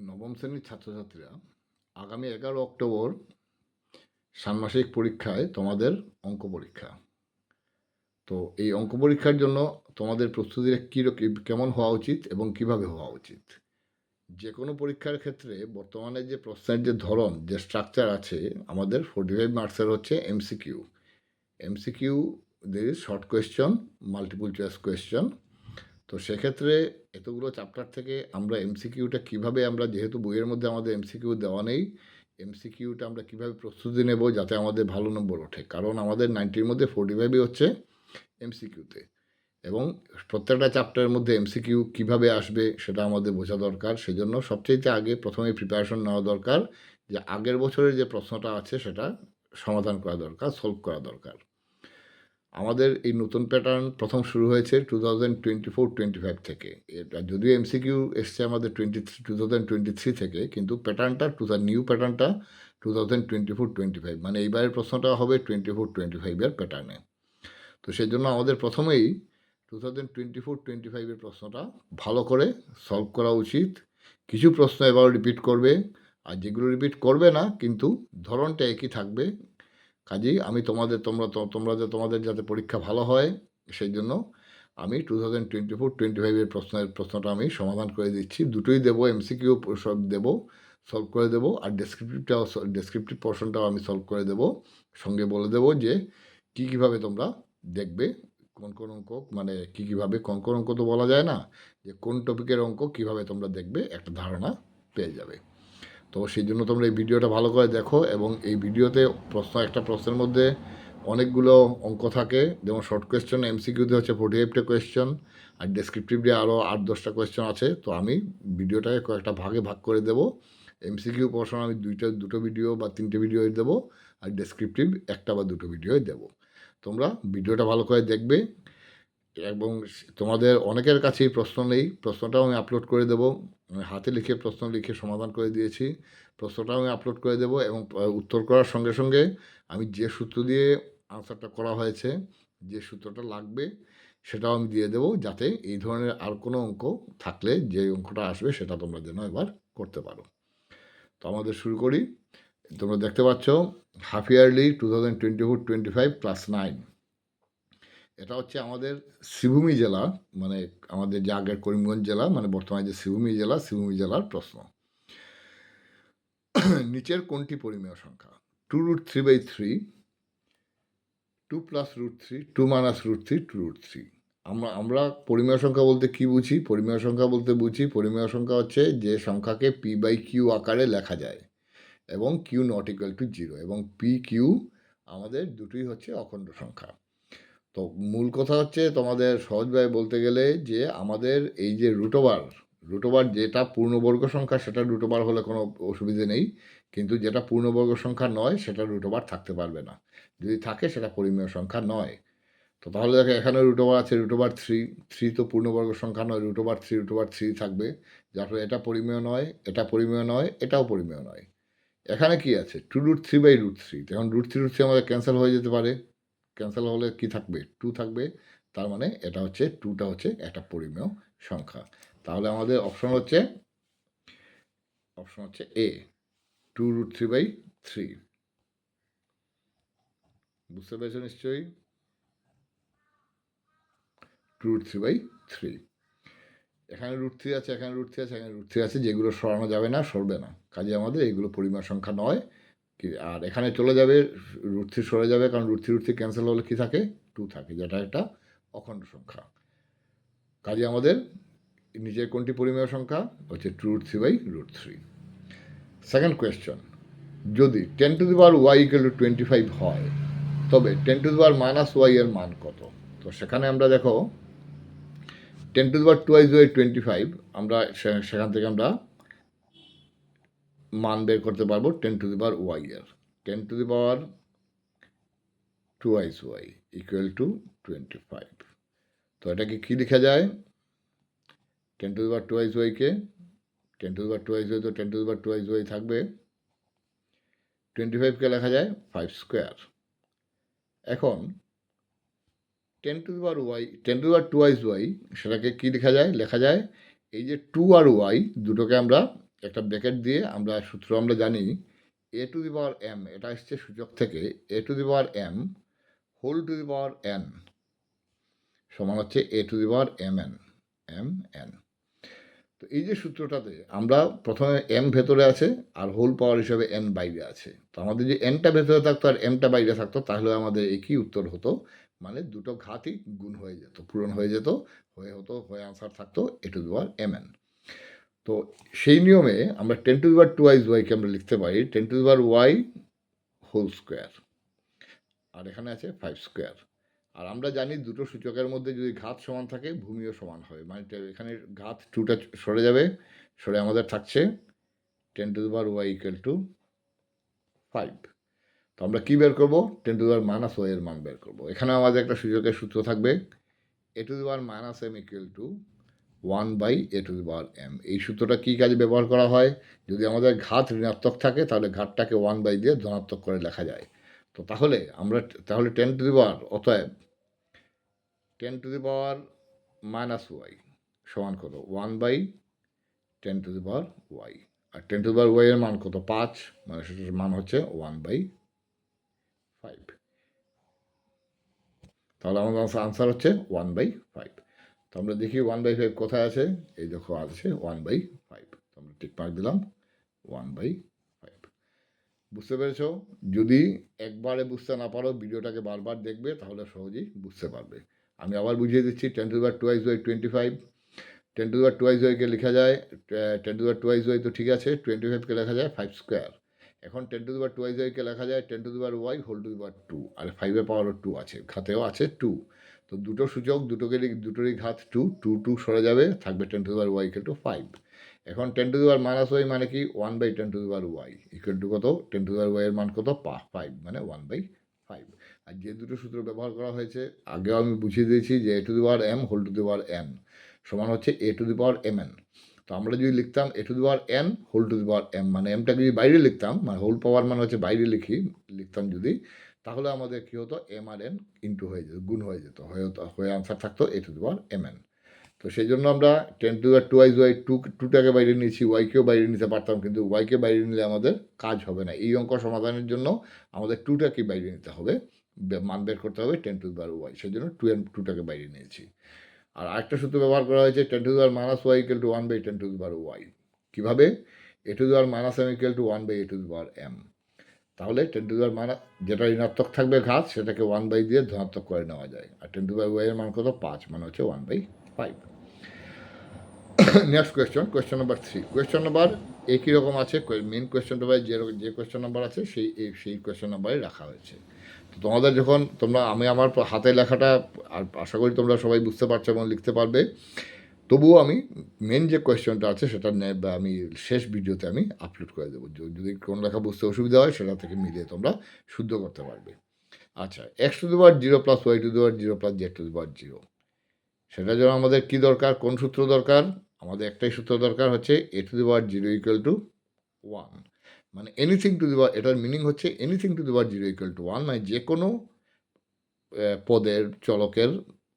নবম শ্রেণীর ছাত্রছাত্রীরা আগামী 11 অক্টোবর ষান্মাসিক পরীক্ষায় তোমাদের অঙ্ক পরীক্ষা। তো এই অঙ্ক পরীক্ষার জন্য তোমাদের প্রস্তুতিটা কেমন হওয়া উচিত এবং কিভাবে হওয়া উচিত। যে কোনো পরীক্ষার ক্ষেত্রে বর্তমানে যে প্রশ্নের যে ধরন, যে স্ট্রাকচার আছে, আমাদের 45 মার্কসের হচ্ছে MCQ. There is short question, multiple choice question. তো সেক্ষেত্রে এতগুলো চ্যাপ্টার থেকে আমরা এমসিকিউটা কীভাবে, আমরা যেহেতু বইয়ের মধ্যে আমাদের এমসিকিউ দেওয়া নেই, এমসিকিউটা আমরা কীভাবে প্রস্তুতি নেব যাতে আমাদের ভালো নম্বর ওঠে। কারণ আমাদের 90-র মধ্যে 45 হচ্ছে এমসিকিউতে, এবং প্রত্যেকটা চ্যাপ্টারের মধ্যে এমসিকিউ কীভাবে আসবে সেটা আমাদের বোঝা দরকার। সেজন্য সবচেয়ে আগে প্রথমে প্রিপারেশন নেওয়া দরকার, যে আগের বছরের যে প্রশ্নটা আছে সেটা সমাধান করা দরকার, সলভ করা দরকার। আমাদের এই নতুন প্যাটার্ন প্রথম শুরু হয়েছে 2024-25 থেকে। এটা যদিও এমসিকিউ এসছে আমাদের 2023 থেকে, কিন্তু প্যাটার্নটা নিউ প্যাটার্নটা 2024-25, মানে এইবারের প্রশ্নটা হবে 24-25 প্যাটার্নে। তো সেই জন্য আমাদের প্রথমেই 2024-25 প্রশ্নটা ভালো করে সলভ করা উচিত। কিছু প্রশ্ন এবার রিপিট করবে, আর যেগুলো রিপিট করবে না কিন্তু ধরনটা একই থাকবে। কাজেই আমি তোমাদের যাতে পরীক্ষা ভালো হয় সেই জন্য আমি 2024-25 প্রশ্নটা আমি সমাধান করে দিচ্ছি। দুটোই দেবো, এমসিকিউ সব দেবো, সলভ করে দেবো, আর ডেসক্রিপটিভ পোর্শনটাও আমি সলভ করে দেবো। সঙ্গে বলে দেবো যে কীভাবে তোমরা দেখবে, কোন অঙ্ক, মানে কীভাবে কোন অঙ্ক তো বলা যায় না, যে কোন টপিকের অঙ্ক কীভাবে তোমরা দেখবে একটা ধারণা পেয়ে যাবে। তো সেই জন্য তোমরা এই ভিডিওটা ভালো করে দেখো, এবং এই ভিডিওতে একটা প্রশ্নের মধ্যে অনেকগুলো অঙ্ক থাকে। যেমন শর্ট কোয়েশ্চেন এমসিকিউতে হচ্ছে 48টা কোয়েশ্চেন, আর ডেসক্রিপটিভলি আরও 8-10টা কোয়েশ্চেন আছে। তো আমি ভিডিওটাকে কয়েকটা ভাগে ভাগ করে দেবো। এমসিকিউ পোর্শন আমি দুটো ভিডিও বা 3টে ভিডিও দেবো, আর ডেসক্রিপটিভ 1টা বা 2টো ভিডিও দেবো। তোমরা ভিডিওটা ভালো করে দেখবে, এবং তোমাদের অনেকের কাছেই প্রশ্ন নেই, প্রশ্নটাও আমি আপলোড করে দেবো। হাতে লিখে প্রশ্ন লিখে সমাধান করে দিয়েছি, প্রশ্নটাও আমি আপলোড করে দেবো। এবং উত্তর করার সঙ্গে সঙ্গে আমি যে সূত্র দিয়ে আনসারটা করা হয়েছে, যে সূত্রটা লাগবে সেটাও আমি দিয়ে দেবো, যাতে এই ধরনের আর কোনো অঙ্ক থাকলে যে অঙ্কটা আসবে সেটা তোমরা যেন এবার করতে পারো। তো আমাদের শুরু করি। তোমরা দেখতে পাচ্ছ হাফ ইয়ারলি 2024-25 ক্লাস 9। এটা হচ্ছে আমাদের শ্রীভূমি জেলা, মানে আমাদের যে আগের করিমগঞ্জ জেলা, মানে বর্তমানে যে শ্রীভূমি জেলার প্রশ্ন। নিচের কোনটি পরিমেয় সংখ্যা? 2√3/3, 2 + √3, 2 - √3, 2√3। আমরা পরিমেয় সংখ্যা বলতে কি বুঝি? পরিমেয় সংখ্যা বলতে বুঝি, পরিমেয় সংখ্যা হচ্ছে যে সংখ্যাকে p/q আকারে লেখা যায়, এবং q ≠ 0, এবং p/q আমাদের দুটোই হচ্ছে অখণ্ড সংখ্যা। তো মূল কথা হচ্ছে, তোমাদের সহজভাবে বলতে গেলে, যে আমাদের এই যে রুট ওভার যেটা পূর্ণবর্গ সংখ্যা সেটা রুট ওভার হলে কোনো অসুবিধে নেই, কিন্তু যেটা পূর্ণবর্গ সংখ্যা নয় সেটা রুট ওভার থাকতে পারবে না। যদি থাকে সেটা পরিমেয় সংখ্যা নয়। তো তাহলে দেখো এখানে রুট ওভার আছে, √3 তো পূর্ণবর্গ সংখ্যা নয়, √3 থাকবে, যার ফলে এটা পরিমেয় নয়, এটা পরিমেয় নয়, এটাও পরিমেয় নয়। এখানে কি আছে? 2√3/√3, এখন √3 আমাদের ক্যান্সেল হয়ে যেতে পারে। ক্যান্সেল হলে কি থাকবে? 2 থাকবে। তার মানে এটা হচ্ছে 2টা হচ্ছে একটা পরিমেয় সংখ্যা। তাহলে আমাদের অপশন হচ্ছে এ, 2√3/3। বুঝতে পেরেছো নিশ্চয়ই? 2√3/3। এখানে √3 আছে, এখানে √3 আছে, এখানে √3 আছে, যেগুলো সরানো যাবে না, সরবে না। কাজে আমাদের এইগুলো পরিমেয় সংখ্যা নয়। আর এখানে চলে যাবে, √3 সরে যাবে, কারণ √3 ক্যান্সেল হলে কি থাকে? 2 থাকে, যেটা একটা অখণ্ড সংখ্যা। কাজে আমাদের নিচের কোনটি পরিমেয় সংখ্যা? হচ্ছে 2√3/√3। সেকেন্ড কোয়েশ্চন, যদি 10⁻y = 25 হয়, তবে 10⁻⁻y এর মান কত? তো সেখানে আমরা দেখো 10⁻²y 25, সেখান থেকে আমরা মান বের করতে পারবো 10⁻y এর। 10⁻² = 25। তো এটাকে কি লেখা যায়? 10⁻²কে 10⁻² তো 10⁻² থাকবে, 25কে লেখা যায় 5²। এখন 10⁻²y সেটাকে কি লেখা যায়? এই যে 2 আর y দুটোকে আমরা একটা ব্র্যাকেট দিয়ে আমরা সূত্র আমরা জানি এ টু দি পাওয়ার এম, এটা এসছে সূচক থেকে, A to the power M whole to the power N সমান হচ্ছে A to the power M N. তো এই যে সূত্রটাতে আমরা প্রথমে এম ভেতরে আছে আর হোল পাওয়ার হিসাবে এন বাইরে আছে। তো আমাদের যে এনটা ভেতরে থাকতো আর এমটা বাইরে থাকতো, তাহলে আমাদের একই উত্তর হতো, মানে দুটো ঘাতই গুণ হয়ে যেত, পূরণ হয়ে যেত, হয়ে আনসার থাকতো A to the power M N. তো সেই নিয়মে আমরা 10 টু দি পাওয়ার 2 ওয়াইকে আমরা লিখতে পারি 10 to the power Y whole square, আর এখানে আছে 5 স্কোয়ার। আর আমরা জানি দুটো সূচকের মধ্যে যদি ঘাত সমান থাকে ভূমিও সমান হবে, মানে এখানে ঘাত 2টা সরে যাবে, সরে আমাদের থাকছে 10 to the power y equal to 5। তো আমরা কী বের করবো? 10 to the power minus y এর মান বের করবো। এখানে আমাদের একটা সূচকের সূত্র থাকবে A to the power minus M equal to 1 by A to the power M. এই সূত্রটা কী কাজে ব্যবহার করা হয়? যদি আমাদের ঘাত ঋণাত্মক থাকে তাহলে ঘাতটাকে 1 বাই দিয়ে ধনাত্মক করে লেখা যায়। তো তাহলে 10 টু দি পাওয়ার, অতএব 10 to the power minus y সমান কত? 1/10 টু দি পাওয়ার ওয়াই। আর 10 টু দি পাওয়ার ওয়াই এর মান কত? 5, মানে সেটার মান হচ্ছে 1/5। তাহলে আমাদের আনসার হচ্ছে 1/5। তো আমরা দেখি 1/5 কোথায় আছে, এই দেখো আছে 1/5। তো আমরা টিক মার্ক দিলাম 1/5। বুঝতে পেরেছ? যদি একবারে বুঝতে না পারো ভিডিওটাকে বারবার দেখবে, তাহলে সহজেই বুঝতে পারবে। আমি আবার বুঝিয়ে দিচ্ছি 10 to the power 2 Y 25, 10 to the power 2 ওয়াইকে লেখা যায় 10 টু দি পাওয়ার 2 ওয়াই তো ঠিক আছে, 25কে লেখা যায় 5 স্কোয়ার। এখন 10 টু দি পাওয়ার 2 ওয়াইকে লেখা যায় 10 to the power Y whole to the power 2, আর 5-এর পাওয়ারও 2 আছে, ঘাতেও আছে 2। তো দুটো সূচক দুটোরই ঘাত 2, 2 2 সরে যাবে, থাকবে 10 to the power y equal to 5। এখন 10 to the power minus y মানে কি? 1/10 to the power y equal to কত? 10 টু দি পাওয়ার ওয়াই এর মান কত? 5, মানে 1/5। আর যে দুটো সূত্র ব্যবহার করা হয়েছে আগেও আমি বুঝিয়ে দিয়েছি যে A to the power M whole to the power N সমান হচ্ছে A to the power M N. তো আমরা যদি লিখতাম A to the power N whole to the power M, মানে এমটাকে যদি বাইরে লিখতাম, মানে হোল পাওয়ার মানে হচ্ছে বাইরে লিখতাম যদি, তাহলে আমাদের কী হতো? এম আর এন ইন্টু হয়ে যেত, গুণ হয়ে যেত, হয়ে আনসার থাকতো A to the power M N. তো সেই জন্য আমরা 10 টু দি পাওয়ার 2 ওয়াই 2টাকে বাইরে নিয়েছি, ওয়াইকেও বাইরে নিতে পারতাম, কিন্তু ওয়াইকে বাইরে নিলে আমাদের কাজ হবে না। এই অঙ্ক সমাধানের জন্য আমাদের 2টাকে বাইরে নিতে হবে, মান বের করতে হবে 10 টু দি পাওয়ার ওয়াই, সেই জন্য 2টাকে বাইরে নিয়েছি। আর আরেকটা সূত্র ব্যবহার করা হয়েছে 10 to the power minus Y equal to 1/10 to the power Y. কীভাবে? A to the power minus M equal to 1/a to the power M. তাহলে 10 টু দি পাওয়ার মাইনাস, যেটা ঋণাত্মক থাকবে ঘাত, সেটাকে 1/, দিয়ে ধনাত্মক করে নেওয়া যায়। আর 10 টু দি পাওয়ার ওয়াই এর মান কত? 5, মানে হচ্ছে 1/5। Next question number 3। Question number একই রকম আছে, মেন কোয়েশ্চন নাম্বার যে কোয়েশ্চন নাম্বার আছে সেই কোয়েশ্চন নাম্বারে রাখা হয়েছে। তো তোমাদের যখন আমি আমার হাতে লেখাটা, আর আশা করি তোমরা সবাই বুঝতে পারছো এবং লিখতে পারবে, তবুও আমি মেন যে কোয়েশ্চনটা আছে সেটা আমি শেষ ভিডিওতে আমি আপলোড করে দেবো। যদি কোনো লেখা বুঝতে অসুবিধা হয় সেটা থেকে মিলিয়ে তোমরা শুদ্ধ করতে পারবে। আচ্ছা, X to the power 0 plus Y to the power 0 plus Z to the power 0, সেটার জন্য আমাদের কী দরকার? কোন সূত্র দরকার? আমাদের একটাই সূত্র দরকার, হচ্ছে A to the power 0 equal to 1, মানে এনিথিং টু দি পাওয়ার, এটার মিনিং হচ্ছে anything to the power 0 equal to 1, মানে যে কোনো পদের চলকের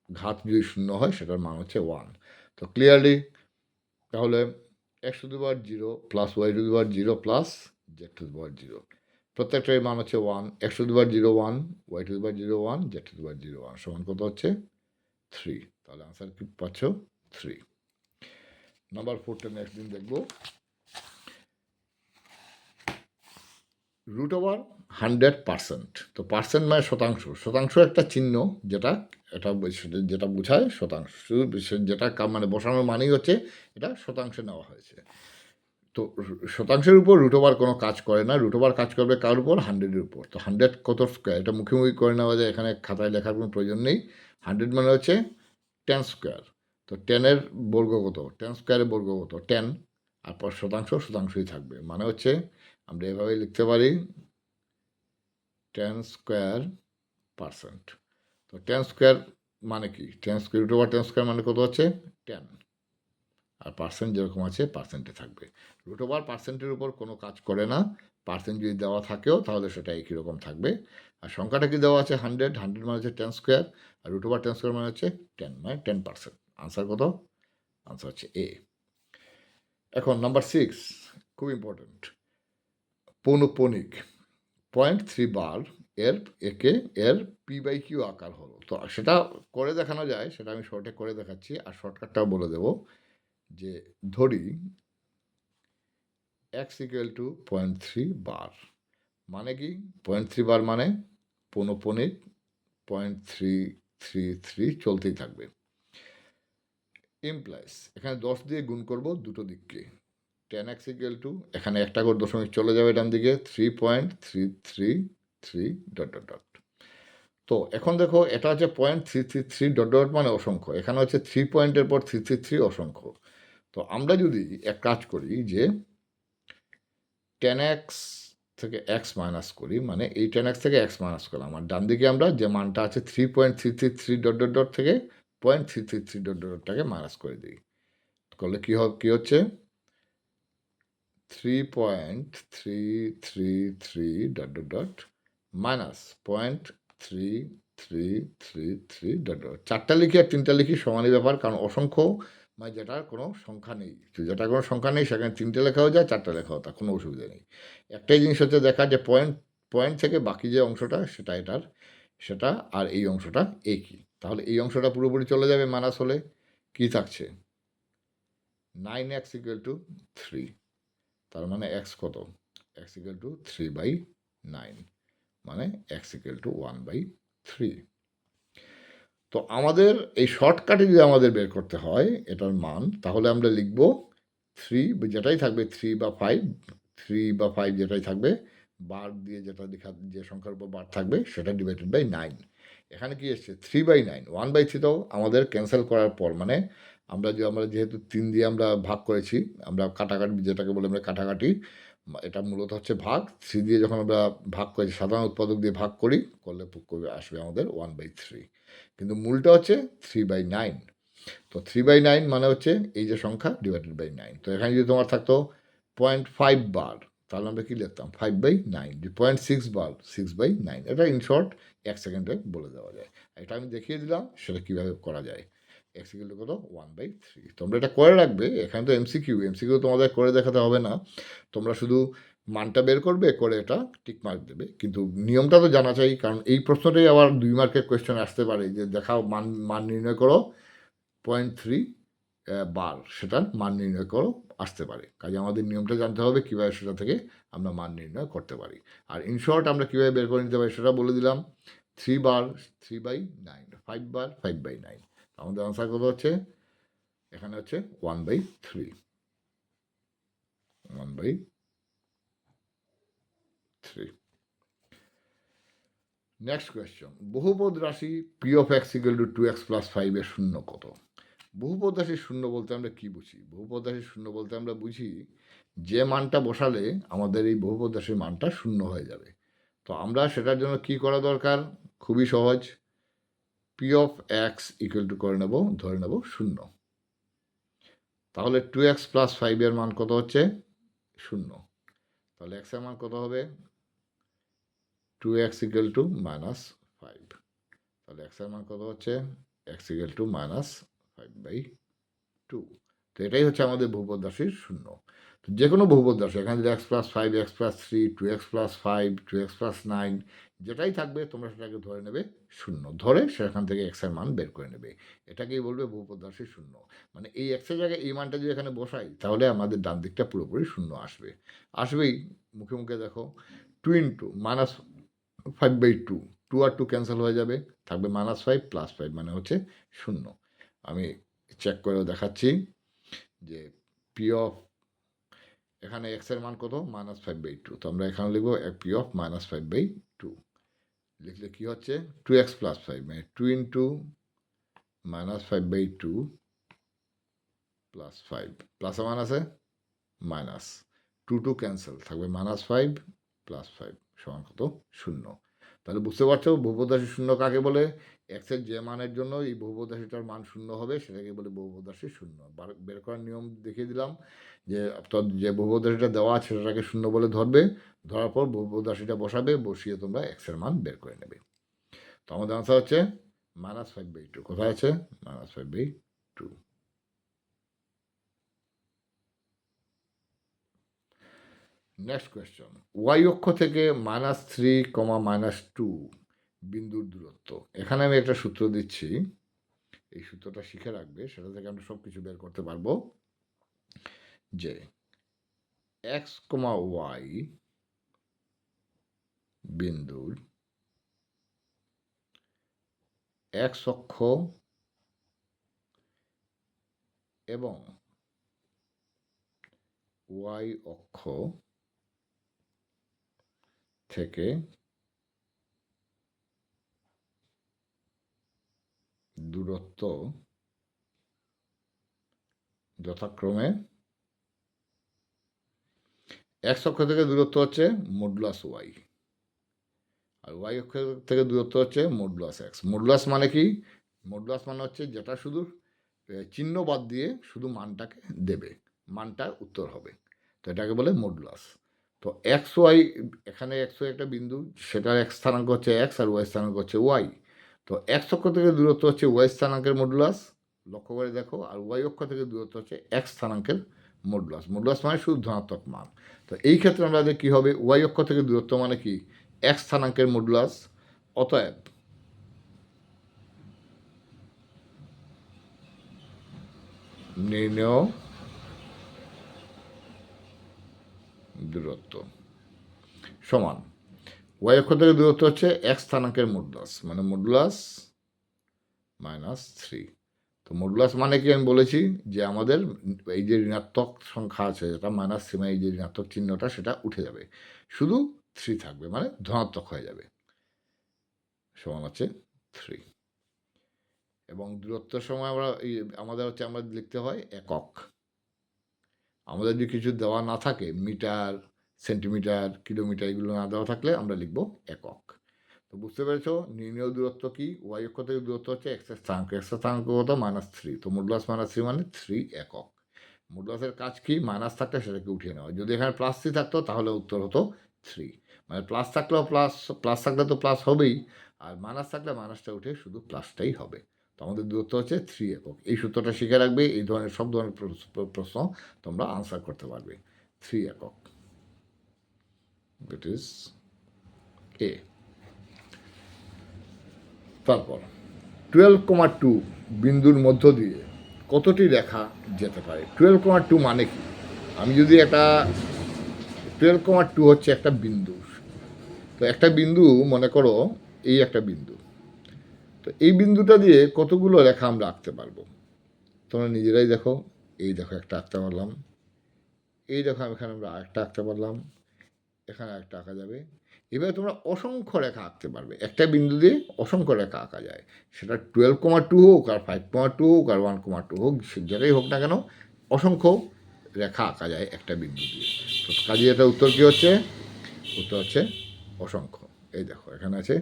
ঘাত যদি শূন্য হয় সেটার মান হচ্ছে 1। তো ক্লিয়ারলি তাহলে X to the power 0 plus Y to the power 0 plus Z to the power 0, প্রত্যেকটার মান হচ্ছে 1। X to the power 0 1, Y to the power 0 1, Z to the power 0 1 সমান কত হচ্ছে? 3। তাহলে আনসার কি পাচ্ছ? 3। নাম্বার 4টা নেক্সট দিন দেখবো। √100%। তো পার্সেন্ট মানে শতাংশ, শতাংশ একটা চিহ্ন যেটা বোঝায় শতাংশ, যেটা মানে বসানোর মানেই হচ্ছে এটা শতাংশে নেওয়া হয়েছে। তো শতাংশের উপর √, কোনো কাজ করে না। √, কাজ করবে কার উপর? 100-এর উপর। তো 100 কত স্কোয়ার, এটা মুখে করে নেওয়া যায়, এখানে খাতায় লেখার কোনো প্রয়োজন নেই। 100 মানে হচ্ছে 10 স্কোয়ার। তো 10-এর বর্গ কত? 10 স্কোয়ারের বর্গ কত? 10। আর পর শতাংশই থাকবে, মানে হচ্ছে আমরা এভাবে লিখতে পারি 10 স্কোয়ার পার্সেন্ট। তো 10 স্কোয়ার মানে কি? 10 স্কোয়ার √10 স্কোয়ার মানে কত হচ্ছে? 10। আর পার্সেন্ট যেরকম আছে পার্সেন্টে থাকবে। √, পার্সেন্টের উপর কোনো কাজ করে না। পার্সেন্ট যদি দেওয়া থাকেও তাহলে সেটা একই রকম থাকবে। আর সংখ্যাটা কি দেওয়া আছে? 100 মানে হচ্ছে 10 স্কোয়ার, আর √10 স্কোয়ার মানে হচ্ছে 10, মানে 10%। আনসার কত? আনসার হচ্ছে এ। এখন নাম্বার 6, খুব ইম্পর্টেন্ট। পৌনঃপুনিক 0.3 বার এর p/q আকার হলো। তো সেটা করে দেখানো যায়, সেটা আমি শর্টে করে দেখাচ্ছি। আর শর্টকাটটাও বলে দেব যে ধরি x = 0.3 বার। মানে কি? 0.3 বার মানে পৌনঃপুনিক 0.333 চলতেই থাকবে। ইমপ্লাইস এখানে 10 দিয়ে গুণ করব দুটো দিককে। 10x = এখানে একটা করে দশমিক চলে যাবে ডান দিকে 3.333 ... তো এখন দেখো এটা হচ্ছে 0.333 ... মানে অসংখ্য। এখানে হচ্ছে 3 পয়েন্টের পর 333 অসংখ্য। তো আমরা যদি এক কাজ করি যে 10x থেকে x মাইনাস করি, মানে এই 10x থেকে x মাইনাস করলাম, আর ডান দিকে আমরা যে মানটা আছে 3.333 ... থেকে 0.333 ... মাইনাস করে দিই। করলে কি হচ্ছে 3.333 ... মাইনাস 0.3333 ... চারটা লিখি আর তিনটা লিখি সমানই ব্যাপার, কারণ অসংখ্য মানে যেটার কোনো সংখ্যা নেই, যেটার কোনো সংখ্যা নেই সেখানে তিনটে লেখাও যায়, চারটা লেখাও, তা কোনো অসুবিধা নেই। একটাই জিনিস হচ্ছে দেখা যে পয়েন্ট থেকে বাকি যে অংশটা সেটা আর এই অংশটা একই। তাহলে এই অংশটা পুরোপুরি চলে যাবে মাইনাস হলে। কি থাকছে 9x = 3। তার মানে x কত? x = 3/9, মানে x = 1/3। তো আমাদের এই শর্টকাটে যদি আমাদের বের করতে হয় এটার মান, তাহলে আমরা লিখব 3 যেটাই থাকবে 3 বা 5 যেটাই থাকবে, বার দিয়ে যেটা যে সংখ্যার উপর বার থাকবে সেটা /9। এখানে কি এসছে 3/9, 1/3 তো আমাদের ক্যান্সেল করার পর, মানে আমরা যেহেতু 3 দিয়ে আমরা ভাগ করেছি, আমরা কাটাকাটি যেটাকে বলে আমরা কাটাকাটি, এটা মূলত হচ্ছে ভাগ। 3 দিয়ে যখন আমরা ভাগ করেছি, সাধারণ উৎপাদক দিয়ে ভাগ করলে আসবে আমাদের 1/3, কিন্তু মূলটা হচ্ছে 3/9। তো 3/9 মানে হচ্ছে এই যে সংখ্যা /9। তো এখানে যদি তোমার থাকতো 0.5 বার, তাহলে আমরা কি লিখতাম 5/9। 0.6 বার 6/9। এটা ইন শর্ট 1 সেকেন্ডে বলে দেওয়া যায়। এটা আমি দেখিয়ে দিলাম সেটা কীভাবে করা যায়। x = কত 1/3। তোমরা এটা করে রাখবে। এখানে তো এমসিকিউ তোমাদের করে দেখাতে হবে না, তোমরা শুধু মানটা বের করবে, করে এটা টিক মার্ক দেবে। কিন্তু নিয়মটা তো জানা চাই, কারণ এই প্রশ্নটাই আবার 2 মার্কের কোয়েশ্চেন আসতে পারে যে দেখাও মান নির্ণয় করো 0.3 বার, সেটার মান নির্ণয় করো, আসতে পারে। কাজে আমাদের নিয়মটা জানতে হবে কীভাবে সেটা থেকে আমরা মান নির্ণয় করতে পারি। আর ইন শর্ট আমরা কীভাবে বের করে নিতে পারি সেটা বলে দিলাম। 3 বার 3/9, 5 বার 5/9। আমাদের আনসার কত হচ্ছে? এখানে হচ্ছে 1/3। নেক্সট কোয়েশ্চন, বহুপদ রাশি p(x) = 2x + 5 এর শূন্য কত? বহুপদ রাশির শূন্য বলতে আমরা কি বুঝি? বহুপদ রাশির শূন্য বলতে আমরা বুঝি যে মানটা বসালে আমাদের এই বহুপদ রাশির মানটা শূন্য হয়ে যাবে। তো আমরা সেটার জন্য কি করা দরকার? খুবই সহজ। p(x) করে নেব, ধরে নেব 0। তাহলে 2x + 5 এর মান কত হচ্ছে? 0। তাহলে x এর মান কত হবে? 2x = -5। তাহলে x এর মান কত হচ্ছে? x = -5/2। তো এটাই হচ্ছে আমাদের বহুপদ রাশির শূন্য। তো যে কোনো বহুপদ রাশি, এখানে যদি x + 5, x + 3, 2x + 5, 2x + 9 যেটাই থাকবে তোমরা সেটাকে ধরে নেবে 0, ধরে সেখান থেকে x এর মান বের করে নেবে। এটাকেই বলবে বহুপদ রাশির শূন্য। মানে এই x এর জায়গায় এই মানটা যদি এখানে বসাই, তাহলে আমাদের ডান দিকটা পুরোপুরি শূন্য আসবেই। মুখে মুখে দেখো 2 × -5/2, 2 আর 2 ক্যান্সেল হয়ে যাবে, থাকবে -5 + 5, মানে হচ্ছে 0। আমি চেক করেও দেখাচ্ছি যে এখানে x এর মান কত? -5/2। তো আমরা এখানে লিখব p (of -5/2) লিখলে কি হচ্ছে 2x + 5, মানে 2 × -5/2 + 5, প্লাস মান আছে মাইনাস, 2 ক্যান্সেল, থাকবে -5 + 5 সমান কত? 0। তাহলে বুঝতে পারছো বহুপদ রাশির শূন্য কাকে বলে? x এর যে মানের জন্য এই বহুপদ রাশিটার মান শূন্য হবে সেটাকে বলে বহুপদ রাশির শূন্য। বের করার নিয়ম দেখিয়ে দিলাম যে বহুপদ রাশিটা দেওয়া আছে সেটাকে শূন্য বলে ধরবে, ধরার পর বহুপদ রাশিটা বসাবে, বসিয়ে তোমরা x এর মান বের করে নেবে। তো আমাদের আনসার হচ্ছে -5/2। কোথায় আছে? -5/2। নেক্সট কোয়েশ্চন, ওয়াই অক্ষ থেকে -3, -2 বিন্দুর দূরত্ব। এখানে আমি একটা সূত্র দিচ্ছি, এই সূত্রটা শিখে রাখবে, সেটা থেকে আমরা সব কিছু বের করতে পারবো যে এক্স, ওয়াই বিন্দুর এক্স অক্ষ এবং ওয়াই অক্ষ থেকে দূরত্ব যথাক্রমে এক্স অক্ষ থেকে দূরত্ব হচ্ছে মডুলাস ওয়াই, আর ওয়াই অক্ষ থেকে দূরত্ব হচ্ছে মডুলাস এক্স। মডুলাস মানে কি? মডুলাস মানে হচ্ছে যেটা শুধু চিহ্ন বাদ দিয়ে শুধু মানটাকে দেবে, মানটার উত্তর হবে, তো এটাকে বলে মডুলাস। তো এক্স ওয়াই, এখানে এক্স ওয়াই একটা বিন্দু, সেটার এক্স স্থানাঙ্ক হচ্ছে এক্স আর ওয়াই স্থানাঙ্ক হচ্ছে ওয়াই। তো এক্স অক্ষ থেকে দূরত্ব হচ্ছে ওয়াই স্থানাঙ্কের মডুলাস, লক্ষ্য করে দেখো, আর ওয়াই অক্ষ থেকে দূরত্ব হচ্ছে এক্স স্থানাঙ্কের মডুলাস। মডুলাস মানে শুধু ধনাত্মক মান। তো এই ক্ষেত্রে আমাদের কী হবে, ওয়াই অক্ষ থেকে দূরত্ব মানে কি এক্স স্থানাঙ্কের মডুলাস, অতএব নির্ণেয় দূরত্ব সমান ওয়াই অক্ষ থেকে দূরত্ব হচ্ছে এক্স স্থানাঙ্কের মডুলাস, মানে মডুলাস -3। তো মডুলাস মানে কি আমি বলেছি যে আমাদের এই যে ঋণাত্মক সংখ্যা আছে যেটা -3, মানে এই যে ঋণাত্মক চিহ্নটা সেটা উঠে যাবে, শুধু 3 থাকবে, মানে ধনাত্মক হয়ে যাবে, সমান হচ্ছে 3। এবং দূরত্বের সময় আমরা আমাদের হচ্ছে আমরা লিখতে হয় একক। আমাদের যদি কিছু দেওয়া না থাকে, মিটার, সেন্টিমিটার, কিলোমিটার এগুলো না দেওয়া থাকলে আমরা লিখব একক। তো বুঝতে পেরেছো নির্ণেয় দূরত্ব কি? ওয়াই অক্ষ থেকে দূরত্ব হচ্ছে এক্সের স্থানাঙ্ক, এক্সের স্থানাঙ্ক কত -3, তো মডুলাস -3 মানে 3 একক। মডুলাসের কাজ কি? মাইনাস থাকলে সেটাকে উঠিয়ে নেওয়া। যদি এখানে +3 থাকতো তাহলে উত্তর হতো 3, মানে প্লাস থাকলেও প্লাস থাকলে তো প্লাস হবেই, আর মাইনাস থাকলে মাইনাসটা উঠে শুধু প্লাসটাই হবে। তো আমাদের দূরত্ব হচ্ছে 3 একক। এই সূত্রটা শিখে রাখবে, এই ধরনের সব ধরনের প্রশ্ন তোমরা আনসার করতে পারবে। 3 একক, ইট ইজ এ। তারপর 12,2 বিন্দুর মধ্য দিয়ে কতটি রেখা যেতে পারে? 12,2 মানে কি? আমি যদি একটা 12,2 হচ্ছে একটা বিন্দু, তো একটা বিন্দু মনে করো এই একটা বিন্দু, তো এই বিন্দুটা দিয়ে কতগুলো রেখা আমরা আঁকতে পারবো? তোমরা নিজেরাই দেখো, এই দেখো একটা আঁকতে পারলাম, এই দেখো এখানে আমরা আরেকটা আঁকতে পারলাম, এখানে আরেকটা আঁকা যাবে। এভাবে তোমরা অসংখ্য রেখা আঁকতে পারবে, একটা বিন্দু দিয়ে অসংখ্য রেখা আঁকা যায়, সেটা 12,2 হোক আর 5,2 হোক আর 1,2 হোক, যেটাই হোক না কেন, অসংখ্য রেখা আঁকা যায় একটা বিন্দু দিয়ে। তো কাজে এটা উত্তর কী হচ্ছে? উত্তর হচ্ছে অসংখ্য। এই দেখো এখানে আছে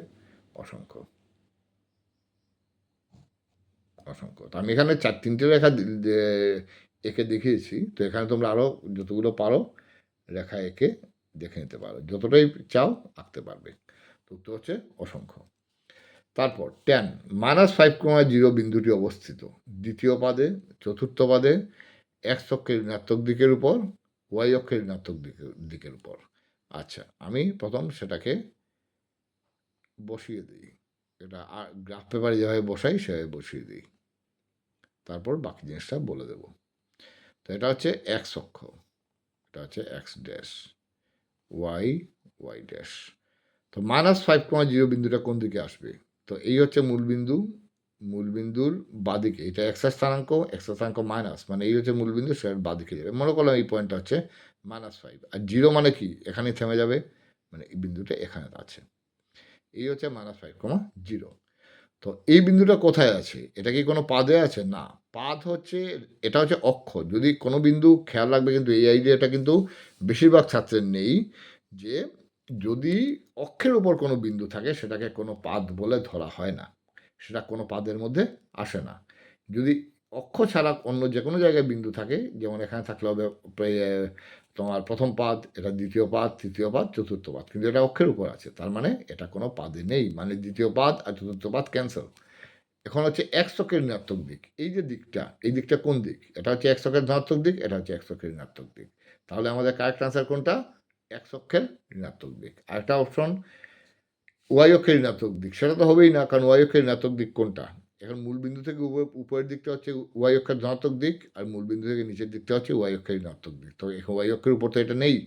অসংখ্য, অসংখ্য। তো আমি এখানে 3টে রেখা এঁকে দেখিয়েছি, তো এখানে তোমরা আরও যতগুলো পারো রেখা এঁকে দেখে নিতে পারো, যতটাই চাও আঁকতে পারবে। তো উত্তর হচ্ছে অসংখ্য। তারপর 10 -5,0 বিন্দুটি অবস্থিত দ্বিতীয় পাদে, চতুর্থ পাদে, এক্স অক্ষের ঋণাত্মক দিকের উপর, ওয়াই অক্ষের ঋণাত্মক দিকের উপর। আচ্ছা, আমি প্রথম সেটাকে বসিয়ে দিই, এটা গ্রাফ পেপারে যেভাবে বসাই সেভাবে বসিয়ে দিই, তারপর বাকি জিনিসটা বলে দেব। তো এটা হচ্ছে এক্স অক্ষ, এটা হচ্ছে এক্স ড্যাশ, ওয়াই ড্যাশ। তো -5,0 বিন্দুটা কোন দিকে আসবে? তো এই হচ্ছে মূলবিন্দু, মূলবিন্দুর বাদিকে, এটা এক্সের স্থানাঙ্ক মাইনাস, মানে এই হচ্ছে মূলবিন্দু, সেটার বাদিকে যাবে। মনে করলাম এই পয়েন্টটা হচ্ছে -5, আর 0 মানে কি? এখানেই থেমে যাবে, মানে এই বিন্দুটা এখানে আছে। এই হচ্ছে -5,0। তো এই বিন্দুটা কোথায় আছে? এটা কি কোনো পাদে আছে? না, পাদ হচ্ছে, এটা হচ্ছে অক্ষ। যদি কোনো বিন্দু, খেয়াল রাখবে কিন্তু এই আইডিয়াটা কিন্তু বেশিরভাগ ছাত্রের নেই, যে যদি অক্ষের উপর কোনো বিন্দু থাকে সেটাকে কোনো পাদ বলে ধরা হয় না, সেটা কোনো পাদের মধ্যে আসে না। যদি অক্ষ ছাড়া অন্য যে কোনো জায়গায় বিন্দু থাকে, যেমন এখানে থাকলে হবে তোমার প্রথম পাদ, এটা দ্বিতীয় পাদ, তৃতীয় পাদ, চতুর্থ পাদ, কিন্তু এটা অক্ষের উপর আছে, তার মানে এটা কোনো পাদে নেই, মানে দ্বিতীয় পাদ আর চতুর্থ পাদ ক্যান্সেল। এখন হচ্ছে এক্স অক্ষের ঋণাত্মক দিক, এই যে দিকটা, এই দিকটা কোন দিক? এটা হচ্ছে এক্স অক্ষের ধনাত্মক দিক, এটা হচ্ছে এক্স অক্ষের ঋণাত্মক দিক। তাহলে আমাদের কারেক্ট আনসার কোনটা? এক্স অক্ষের ঋণাত্মক দিক। আরেকটা অপশন ওয়াই অক্ষের ঋণাত্মক দিক, সেটা তো হবেই না, কারণ ওয়াই অক্ষের ঋণাত্মক দিক কোনটা? এখন মূল বিন্দু থেকে উপরের দিকটা হচ্ছে ওয়াই অক্ষের ধনাত্মক দিক, আর মূল বিন্দু থেকে নিচের দিকটা হচ্ছে ওয়াই অক্ষের ঋণাত্মক দিক। তো এখন ওয়াই অক্ষের উপর তো এটা নেই,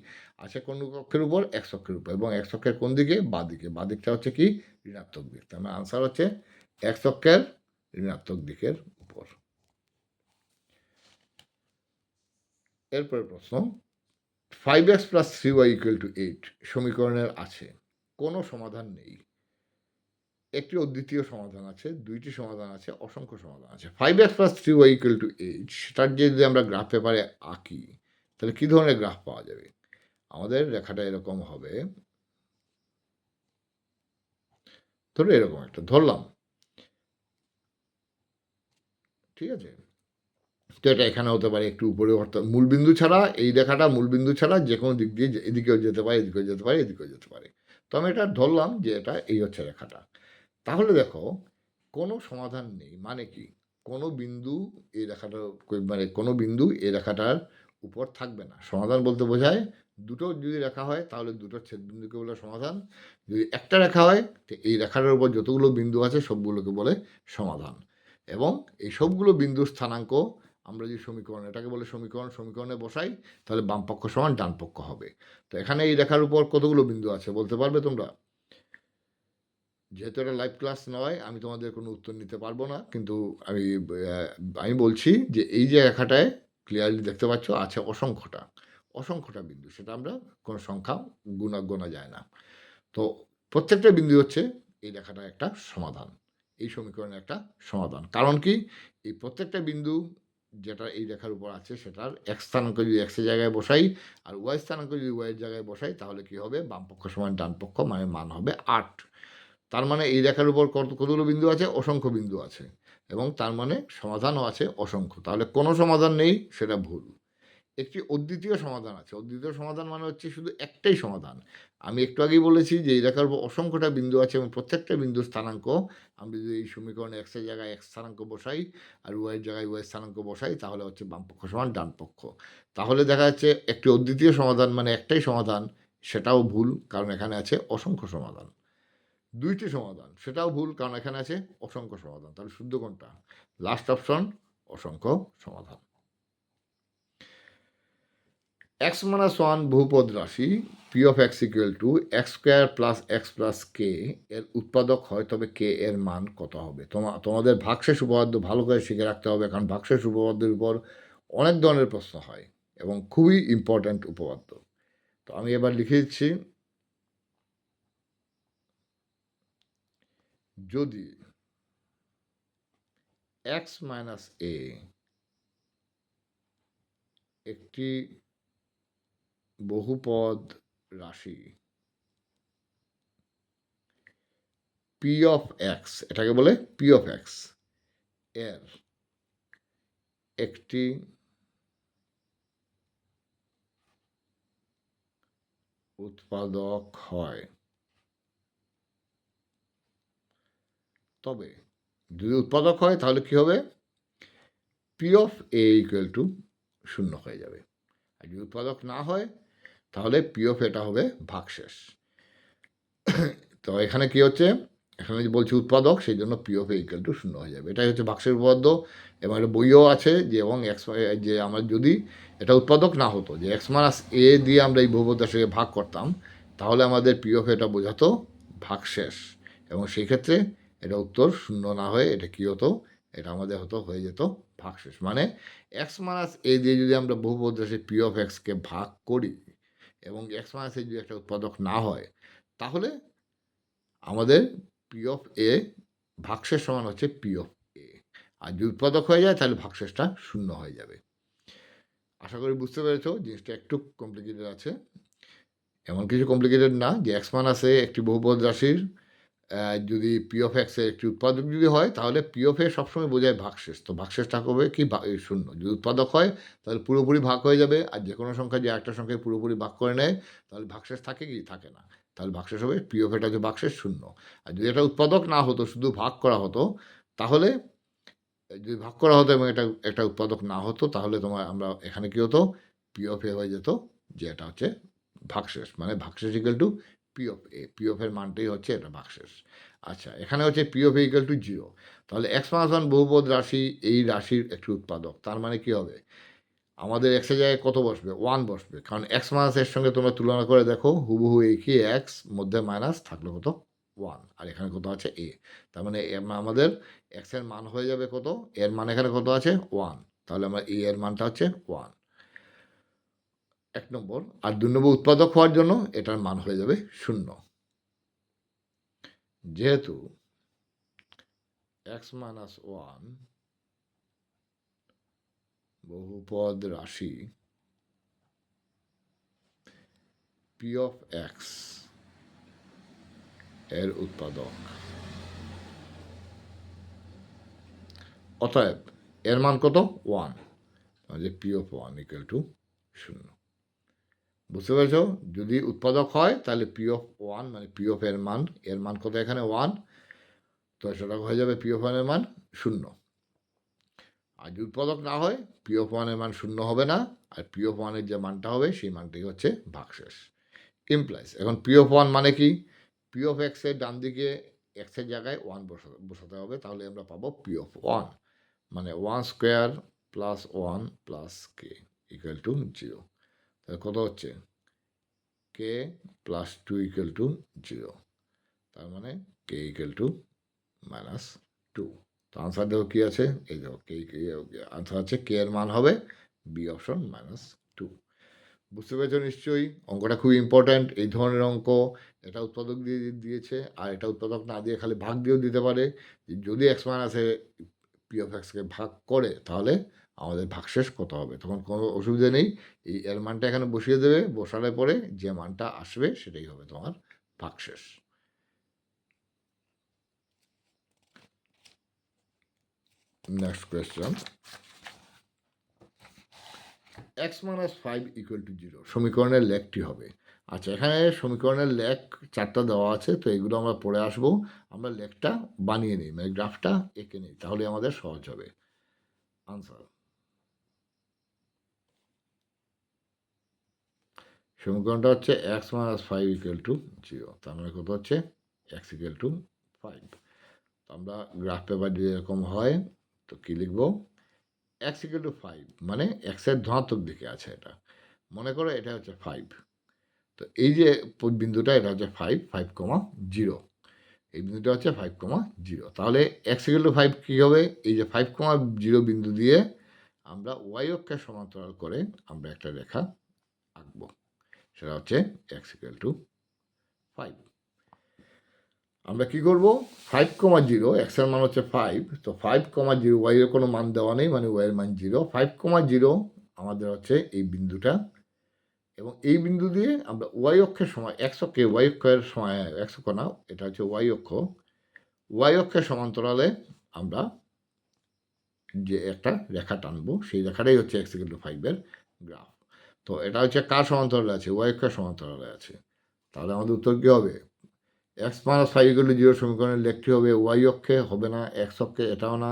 আছে কোন অক্ষের উপর? এক্স অক্ষের উপর, এবং এক্স অক্ষের কোন দিকে? বাঁ দিকে। বাঁ দিকটা হচ্ছে কি? ঋণাত্মক দিক। তার মানে আনসার হচ্ছে এক্স অক্ষের ঋণাত্মক দিকের উপর। এরপরের প্রশ্ন, 5x plus 3y equal to 8 সমীকরণের আছে, কোনো সমাধান নেই। একটি অদ্বিতীয় সমাধান আছে, দুইটি সমাধান আছে, অসংখ্য সমাধান আছে। 5x plus 3y equal to 8, সেটার যদি আমরা গ্রাফ পেপারে আঁকি, তাহলে কী ধরনের গ্রাফ পাওয়া যাবে? আমাদের রেখাটা এরকম হবে, ধরো এরকম একটা ধরলাম, ঠিক আছে? তো এটা এখানে হতে পারে একটু উপরে, অর্থাৎ মূলবিন্দু ছাড়া, এই রেখাটা মূলবিন্দু ছাড়া যে কোনো দিক দিয়ে এদিকেও যেতে পারে, এদিকেও যেতে পারে, এদিকেও যেতে পারে। তো আমি এটা ধরলাম যে এটা এই হচ্ছে রেখাটা। তাহলে দেখো কোনো সমাধান নেই মানে কি? কোনো বিন্দু এই রেখাটার, মানে কোনো বিন্দু এই রেখাটার উপর থাকবে না। সমাধান বলতে বোঝায় দুটো যদি রেখা হয় তাহলে দুটোর ছেদবিন্দুকে বলে সমাধান। যদি একটা রেখা হয় তো এই রেখাটার উপর যতগুলো বিন্দু আছে সবগুলোকে বলে সমাধান। এবং এই সবগুলো বিন্দুর স্থানাঙ্ক আমরা যদি সমীকরণ, এটাকে বলে সমীকরণ, সমীকরণে বসাই, তাহলে বাম পক্ষ সমান ডান পক্ষ হবে। তো এখানে এই রেখার উপর কতগুলো বিন্দু আছে বলতে পারবে তোমরা? যেহেতু এটা লাইভ ক্লাস নয়, আমি তোমাদের কোনো উত্তর নিতে পারবো না, কিন্তু আমি আমি বলছি যে এই যে রেখাটায় ক্লিয়ারলি দেখতে পাচ্ছ আছে অসংখ্যটা বিন্দু, সেটা আমরা কোনো সংখ্যা গোনা যায় না। তো প্রত্যেকটা বিন্দু হচ্ছে এই রেখাটার একটা সমাধান, এই সমীকরণের একটা সমাধান। কারণ কি? এই প্রত্যেকটা বিন্দু যেটা এই রেখার উপর আছে সেটার এক্স স্থানাঙ্ক যদি এক্সের জায়গায় বসাই, আর ওয়াই স্থানাঙ্ক যদি ওয়াইয়ের জায়গায় বসাই, তাহলে কি হবে? বাম পক্ষ সমান ডান পক্ষ, মানে মান হবে 8। তার মানে এই রেখার উপর কতগুলো বিন্দু আছে? অসংখ্য বিন্দু আছে, এবং তার মানে সমাধানও আছে অসংখ্য। তাহলে কোনো সমাধান নেই, সেটা ভুল। একটি অদ্বিতীয় সমাধান আছে। অদ্বিতীয় সমাধান মানে হচ্ছে শুধু একটাই সমাধান। আমি একটু আগেই বলেছি যে এই রেখার উপর অসংখ্যটা বিন্দু আছে, এবং প্রত্যেকটা বিন্দুর স্থানাঙ্ক আমি যদি এই সমীকরণে এক্সের জায়গায় এক্স স্থানাঙ্ক বসাই, আর ওয়াইয়ের জায়গায় ওয়াই স্থানাঙ্ক বসাই, তাহলে হচ্ছে বাম পক্ষ সমান ডান পক্ষ। তাহলে দেখা যাচ্ছে একটি অদ্বিতীয় সমাধান মানে একটাই সমাধান, সেটাও ভুল, কারণ এখানে আছে অসংখ্য সমাধান। দুইটি সমাধান, সেটাও ভুল, কারণ এখানে আছে অসংখ্য সমাধান। তাহলে শুদ্ধ কোনটা? লাস্ট অপশন, অসংখ্য সমাধান। এক্স মাইনাস ওয়ান বহুপদ রাশি P of X equal to X square plus X plus K এর উৎপাদক হয়, তবে কে এর মান কত হবে? তোমাদের ভাগশেষ উপপাদ্য ভালো করে শিখে রাখতে হবে, কারণ ভাগশেষ উপপাদ্যের উপর অনেক ধরনের প্রশ্ন হয় এবং খুবই ইম্পর্ট্যান্ট উপপাদ্য। তো আমি এবার লিখে দিচ্ছি, যদি এক্স মাইনাস এ একটি বহুপদ রাশি পি অফ এক্স, এটাকে বলে পি অফ এক্স, এর একটি উৎপাদক হয়, তবে যদি উৎপাদক হয় তাহলে কি হবে? P of A equal to 0 হয়ে যাবে। আর যদি উৎপাদক না হয় তাহলে পি অফ এটা হবে ভাগশেষ। তো এখানে কি হচ্ছে? এখানে যে বলছি উৎপাদক, সেই জন্য P of A equal to 0 হয়ে যাবে। এটাই হচ্ছে ভাগশেষ উপপাদ্য, এবং একটা বইও আছে যে, এবং এক্স, যে আমরা যদি এটা উৎপাদক না হতো, যে এক্স মাইনাস এ দিয়ে আমরা এই বহুপদ রাশিকে ভাগ করতাম, তাহলে আমাদের পি অফ এটা বোঝাতো ভাগশেষ, এবং সেই ক্ষেত্রে এটা উত্তর 0 না হয়ে এটা কী হতো? এটা আমাদের হয়ে যেত ভাগশেষ। মানে এক্স মাইনাস এ দিয়ে যদি আমরা বহুপদ রাশি পি অফ এক্সকে ভাগ করি, এবং এক্স মাইনাস এ যদি একটা উৎপাদক না হয়, তাহলে আমাদের পি অফ এ ভাগশেষ সমান হচ্ছে পি অফ এ। আর যদি উৎপাদক হয়ে যায় তাহলে ভাগশেষটা 0 হয়ে যাবে। আশা করি বুঝতে পেরেছ, জিনিসটা একটু কমপ্লিকেটেড আছে, এমন কিছু কমপ্লিকেটেড না। যে এক্স মান আছে একটি বহুপদ রাশির যদি পি অফ এক্সের একটি উৎপাদক যদি হয়, তাহলে পি অফ এ সবসময় বোঝায় ভাগশেষ। তো ভাগশেষটা হবে কি? 0। যদি উৎপাদক হয় তাহলে পুরোপুরি ভাগ হয়ে যাবে, আর যে কোনো সংখ্যা যে একটা সংখ্যায় পুরোপুরি ভাগ করে নেয় তাহলে ভাগশেষ থাকে কি? থাকে না। তাহলে ভাগশেষ হবে পি অফ এটা হচ্ছে ভাগশেষ 0। আর যদি এটা উৎপাদক না হতো, শুধু ভাগ করা হতো, তাহলে যদি ভাগ করা হতো এবং এটা একটা উৎপাদক না হতো, তাহলে আমরা এখানে কি হতো? পি অফ এ হয়ে যেত যে এটা হচ্ছে ভাগশেষ, মানে ভাগশেষ equal to P of A, P of এর মানটাই হচ্ছে এটা ভাগশেষ। আচ্ছা, এখানে হচ্ছে P of A equal to 0, তাহলে এক্স মাইনাস ওয়ান বহুপদ রাশি এই রাশির একটি উৎপাদক, তার মানে কী হবে, আমাদের এক্সের জায়গায় কত বসবে, 1 বসবে, কারণ এক্স মাইনাস এর সঙ্গে তোমরা তুলনা করে দেখো হুবহু একই, এক্স মধ্যে মাইনাস থাকলো কত 1, আর এখানে কত আছে এ, তার মানে আমাদের এক্সের মান হয়ে যাবে কত, এর মান এখানে কত আছে 1, তাহলে আমরা এ এর মানটা হচ্ছে 1, 1 নম্বর। আর 2 নম্বর উৎপাদক হওয়ার জন্য এটার মান হয়ে যাবে 0, যেহেতু এক্স মাইনাস 1 বহুপদ রাশি পি অফ এক্স এর উৎপাদক, অতএব এর মান কত 1, তাহলে পি অফ 1 ইকুয়াল টু 0। বুঝতে পেরেছ, যদি উৎপাদক হয় তাহলে পি অফ 1 মানে পি অফ এর মান কত এখানে 1, তো সেটা হয়ে যাবে পি অফ 1 এর মান 0। আর যদি উৎপাদক না হয় পি অফ 1 এর মান 0 হবে না, আর পি অফ 1 এর যে মানটা হবে সেই মানটাই হচ্ছে ভাগশেষ। ইমপ্লাইজ, এখন পি অফ 1 মানে কি, পি অফ এক্স এর ডান দিকে এক্সের জায়গায় 1 বসাতে হবে, তাহলে আমরা পাবো পি অফ 1 মানে 1 square plus 1 plus K equal to 0, তাহলে কত হচ্ছে কে প্লাস 2 ইকুয়াল টু 0, তার মানে কে ইকুয়াল টু মাইনাস 2। তো আনসার দেখো কী আছে, এই দেখো কে আনসার আছে কে এর মান হবে বি অপশন -2। বুঝতে পেরেছ নিশ্চয়ই, অঙ্কটা খুবই ইম্পর্ট্যান্ট। এই ধরনের অঙ্ক এটা উৎপাদক দিয়ে দিয়েছে, আর এটা উৎপাদক না দিয়ে খালি ভাগ দিয়েও দিতে পারে, যদি এক্স মাইনাসে পি অফ এক্সকে ভাগ করে তাহলে আমাদের ভাগশেষ কত হবে, তখন কোনো অসুবিধা নেই, এই এর মানটা এখানে বসিয়ে দেবে, বসালে পরে যে মানটা আসবে সেটাই হবে তোমার ভাগশেষ। Next question, x minus 5 equal to 0 সমীকরণের লেখটি হবে। আচ্ছা, এখানে সমীকরণের লেখ 4টা দেওয়া আছে, তো এগুলো আমরা পড়ে আসবো, আমরা লেখটা বানিয়ে নিই, মানে গ্রাফটা এঁকে নিই, তাহলে আমাদের সহজ হবে। আনসার, সমীকরণটা হচ্ছে এক্স মাইনাস 5 ইকুয়াল টু 0, তার মানে কত হচ্ছে এক্স ইকুয়াল টু 5। তো আমরা গ্রাফ পেপার দিয়ে এরকম হয়, তো কী লিখবো, এক্স ইকুয়াল টু 5 মানে এক্সের ধনাত্মক দিকে আছে, এটা মনে করো এটা হচ্ছে 5, তো এই যে বিন্দুটা এটা হচ্ছে 5.0, এই বিন্দুটা হচ্ছে 5.0, তাহলে এক্স ইকুয়াল টু 5 কী হবে, এই যে 5.0 বিন্দু দিয়ে আমরা ওয়াই অক্ষের সমান্তরাল করে আমরা একটা রেখা আঁকবো, সেটা হচ্ছে এক্স ইকুয়াল টু 5। আমরা কী করবো, 5.0 এক্সের মান হচ্ছে 5, তো 5.0 ওয়াইয়ের কোনো মান দেওয়া নেই, মানে ওয়াইয়ের মান 0, 5.0 আমাদের হচ্ছে এই বিন্দুটা, এবং এই বিন্দু দিয়ে আমরা ওয়াই অক্ষের সময় এক্স অক্ষে ওয়াই অক্ষের সময় এক্স অক্ষ না, এটা হচ্ছে ওয়াই অক্ষ, ওয়াই অক্ষের সমান্তরালে আমরা যে একটা রেখা টানবো, সেই রেখাটাই হচ্ছে এক্স ইকুয়াল টু 5-এর গ্রাফ। তো এটা হচ্ছে কার সমান্তরালে আছে, ওয়াই অক্ষের সমান্তরালে আছে, তাহলে আমাদের উত্তর কী হবে, এক্স মাইনাস 5 ইকুয়াল টু 0 সমীকরণের লেখটি হবে ওয়াই অক্ষে, হবে না এক্স অক্ষে, এটাও না,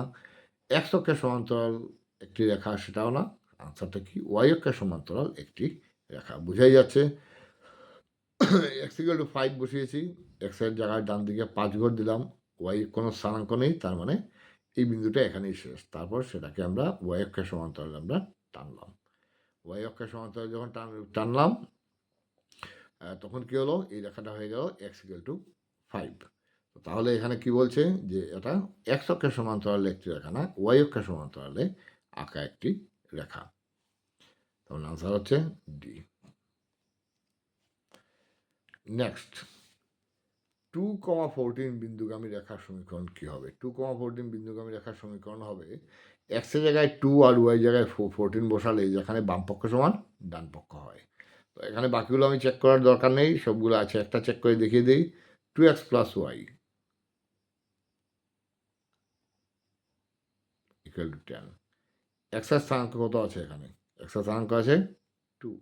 এক্স অক্ষের সমান্তরাল একটি রেখা, সেটাও না, আনসারটা কি ওয়াই অক্ষের সমান্তরাল একটি রেখা। বোঝাই যাচ্ছে, এক্স ইকুয়াল টু 5 বসিয়েছি, এক্সের জায়গায় ডান দিকে 5 ঘর দিলাম, ওয়াই কোনো স্থানাঙ্ক নেই, তার মানে এই বিন্দুটা এখানেই শেষ, তারপর সেটাকে আমরা ওয়াই অক্ষের সমান্তরালে আমরা টানলাম, ওয়াই অক্ষের সমান্তরালে যখন টানলাম তখন কী হলো, এই রেখাটা হয়ে গেল এক্স ইকুয়াল টু 5। তাহলে এখানে কি বলছে যে এটা এক্স অক্ষের সমান্তরালে একটি রেখা না, ওয়াই অক্ষের সমান্তরালে আঁকা একটি রেখা, তখন আনসার হচ্ছে ডি। নেক্সট, 2,14 বিন্দুগামী রেখার সমীকরণ কী হবে, 2,14 বিন্দুগামী রেখার সমীকরণ হবে, এক্সের জায়গায় 2 আর ওয়াই জায়গায় 14 বসালে যেখানে বাম পক্ষ সমান ডান পক্ষ হয়। তো এখানে বাকিগুলো আমি চেক করার দরকার নেই, সবগুলো আছে, একটা চেক করে দেখিয়ে দিই, 2x plus Y equal two 10, এক্সের স্থানাঙ্ক কত আছে, এখানে এক্সের স্থানাঙ্ক আছে 2,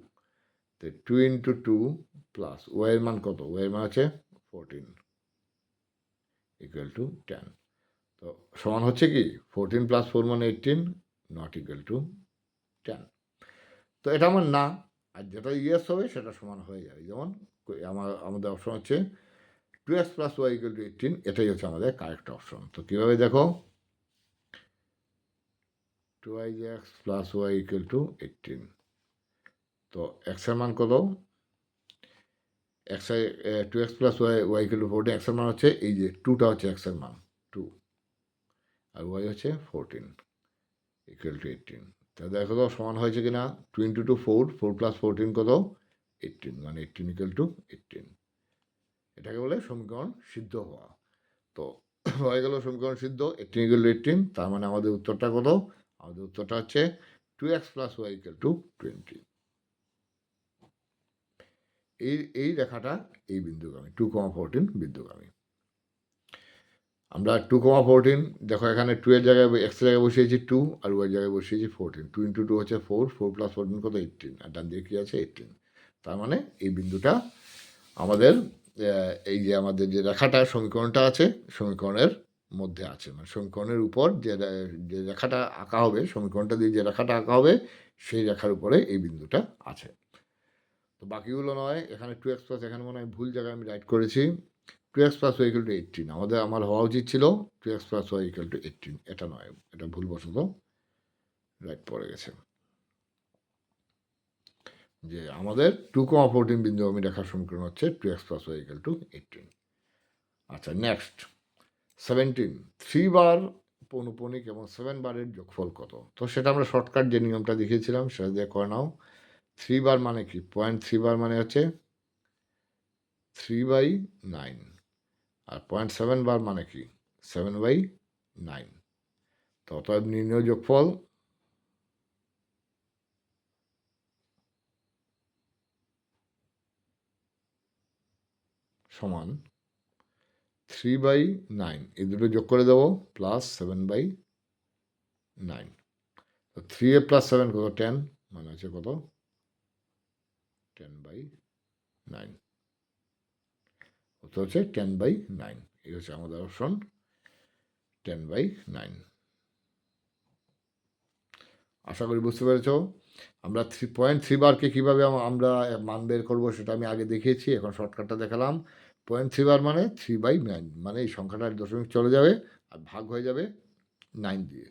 তো 2 ইন্টু 2 প্লাস ওয়াইয়ের মান কত, ওয়াইয়ের মান আছে 14 ইকুয়াল টু 10, তো সমান হচ্ছে কি 14 প্লাস 4 মানে 18, নট ইকুয়াল টু 10। তো এটা আমার না, আর যেটা ইয়েস হবে সেটা সমান হয়ে যাবে। যেমন আমাদের অপশন হচ্ছে 2x + y = 18, এটাই হচ্ছে আমাদের কারেক্ট অপশন। তো কীভাবে দেখো, 2x + y = 18। তো x এর মান কত? x 2x + y = 14, x এর মান হচ্ছে এই যে 2টা হচ্ছে x এর মান 2, আর y হচ্ছে 14 = 18। তা দেখো তো সমান হয়েছে কিনা। 2 × 2 4, 4 + 14 কত? 18, মানে 18 = 18। এটাকে বলে সমীকরণ সিদ্ধ হওয়া। তো হয়ে গেল সমীকরণ সিদ্ধ, 18 = 18। তার মানে আমাদের উত্তরটা কত? আমাদের উত্তরটা হচ্ছে 2x + y = 20। এই রেখাটা এই বিন্দুগামী, 2,14 বিন্দুগামী। আমরা 2,14 দেখো, এখানে 2 এর জায়গায় x এর জায়গায় বসিয়েছি 2, আর y এর জায়গায় বসিয়েছি 14। 2 × 2 হচ্ছে 4, 4 + 14 কত? 18, আর ডান দিকে কী আছে? 18। তার মানে এই বিন্দুটা আমাদের এই যে আমাদের যে রেখাটা সমীকরণটা আছে, সমীকরণের মধ্যে আছে, মানে সমীকরণের উপর যে রেখাটা আঁকা হবে, সমীকরণটা দিয়ে যে রেখাটা আঁকা হবে, সেই রেখার উপরে এই বিন্দুটা আছে। তো বাকিগুলো নয়, এখানে 2x+, এখানে মনে হয় ভুল জায়গায় আমি রাইট করেছি। 2x + y = 18, আমার হওয়া উচিত ছিল 2x + y = 18, এটা নয়, এটা ভুলবশত রাইট পড়ে গেছে। যে আমাদের 2,14 বিন্দুগামী রেখার সমীকরণ হচ্ছে 2x + y = 18। আচ্ছা, নেক্সট 17, 3 বার পৌনঃপুনিক এবং 7 বারের যোগফল কত? তো সেটা আমরা শর্টকাট যে নিয়মটা দেখিয়েছিলাম সেটা দিয়ে করে নাও। 3 বার মানে কি? 0.3 বার মানে হচ্ছে 3/9, আর 0.7 বার মানে কি? 7/9। তো অতএব নির্ণয় যোগফল সমান 3/9, এই দুটো যোগ করে দেবো, প্লাস 7/9। তো 3 + 7 কত? 10, মানে হচ্ছে কত? 10/9। উত্তর হচ্ছে 10/9। এই হচ্ছে আমাদের অপশন 10/9। আশা করি বুঝতে পেরেছ। আমরা 3.3 বারকে কীভাবে আমরা মান বের করবো সেটা আমি আগে দেখিয়েছি, এখন শর্টকাটটা দেখালাম। 0.3 বার মানে 3/9, মানে এই সংখ্যাটার দশমিক চলে যাবে আর ভাগ হয়ে যাবে 9 দিয়ে।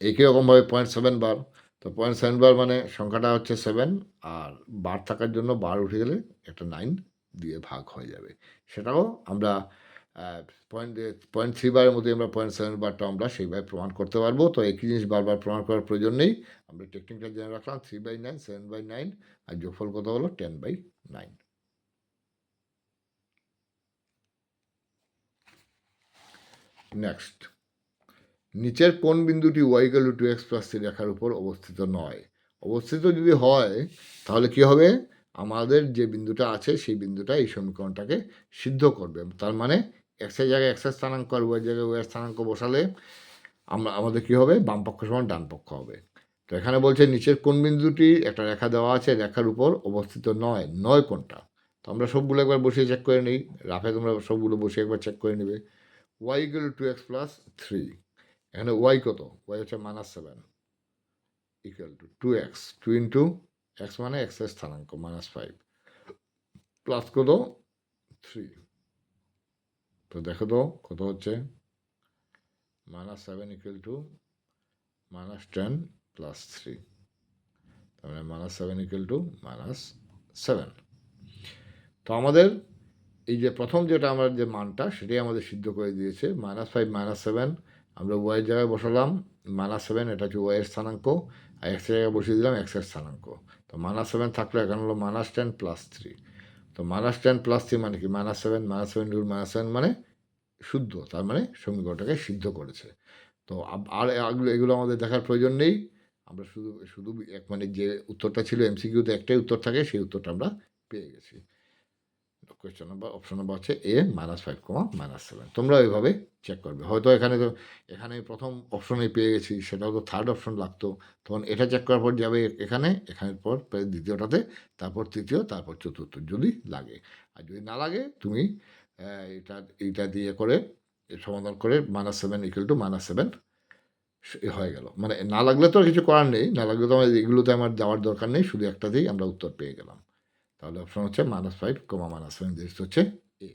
একই রকমভাবে 0.7 বার, তো 0.7 বার মানে সংখ্যাটা হচ্ছে 7, আর বার থাকার জন্য বার উঠে গেলে একটা 9 দিয়ে ভাগ হয়ে যাবে। সেটাও আমরা 0.3 বারের মধ্যে আমরা 0.7 বারটা আমরা সেইভাবে প্রমাণ করতে পারবো। তো একই জিনিস বারবার প্রমাণ করার প্রয়োজন নেই। আমরা টেকনিকটা জেনে রাখলাম 3/9, 7/9, আর যোগফল কত হলো? 10/9। নেক্সট, নিচের কোন বিন্দুটি y = 2x + 3 রেখার উপর অবস্থিত নয়? অবস্থিত যদি হয় তাহলে কি হবে? আমাদের যে বিন্দুটা আছে সেই বিন্দুটা এই সমীকরণটাকে সিদ্ধ করবে। তার মানে x এর জায়গায় x এর স্থানাঙ্ক আর y এর জায়গায় y এর স্থানাঙ্ক বসালে আমাদের কি হবে? বাম পক্ষ সমান ডান পক্ষ হবে। তো এখানে বলছে নিচের কোন বিন্দুটি, একটা রেখা দেওয়া আছে, রেখার উপর অবস্থিত নয়। নয় কোনটা? তো আমরা সবগুলো একবার বসিয়ে চেক করে নিই। রাফে তোমরা সবগুলো বসিয়ে একবার চেক করে নেবে। y = 2x + 3, এখানে y কত? y হচ্ছে -7 = 2x, 2 × x মানে x এর স্থানাঙ্ক -5, প্লাস কত? 3। তো দেখো তো কত হচ্ছে? -7 = -10 + 3, তার মানে -7 = -7। তো আমাদের এই যে প্রথম যেটা আমার যে মানটা সেটাই আমাদের সিদ্ধ করে দিয়েছে। -5 -7, আমরা y এর জায়গায় বসালাম -7, এটা হচ্ছে y এর স্থানাঙ্ক, আর x এর জায়গায় বসিয়ে দিলাম x এর স্থানাঙ্ক। তো -7 থাকলো, এখানে হলো -10 + 3। তো -10 + 3 মানে কি? -7, -7 × -7 মানে শুদ্ধ, তার মানে সমীকরণটাকে সিদ্ধ করেছে। তো আর এগুলো আমাদের দেখার প্রয়োজন নেই। আমরা শুধু শুধু মানে যে উত্তরটা ছিল এমসিকিউতে একটাই উত্তর থাকে, সেই উত্তরটা আমরা পেয়ে গেছি। কোয়েশ্চেন নাম্বার, অপশন নাম্বার হচ্ছে এ, -5, -7। তোমরা এইভাবে চেক করবে। হয়তো এখানে প্রথম অপশনে পেয়ে গেছি, সেটাও তো থার্ড অপশন লাগতো, তখন এটা চেক করার পর যাবে এখানের পর দ্বিতীয়টাতে, তারপর তৃতীয়, তারপর চতুর্থ যদি লাগে। আর যদি না লাগে তুমি এইটা দিয়ে করে সমাধান করে -7 = -7 হয়ে গেল। মানে না লাগলে তো আর কিছু করার নেই। না লাগলে তো আমার এগুলোতে আমার যাওয়ার দরকার নেই। শুধু একটাতেই আমরা উত্তর পেয়ে গেলাম। তাহলে অপশন হচ্ছে -5, -7 দিস হচ্ছে এ।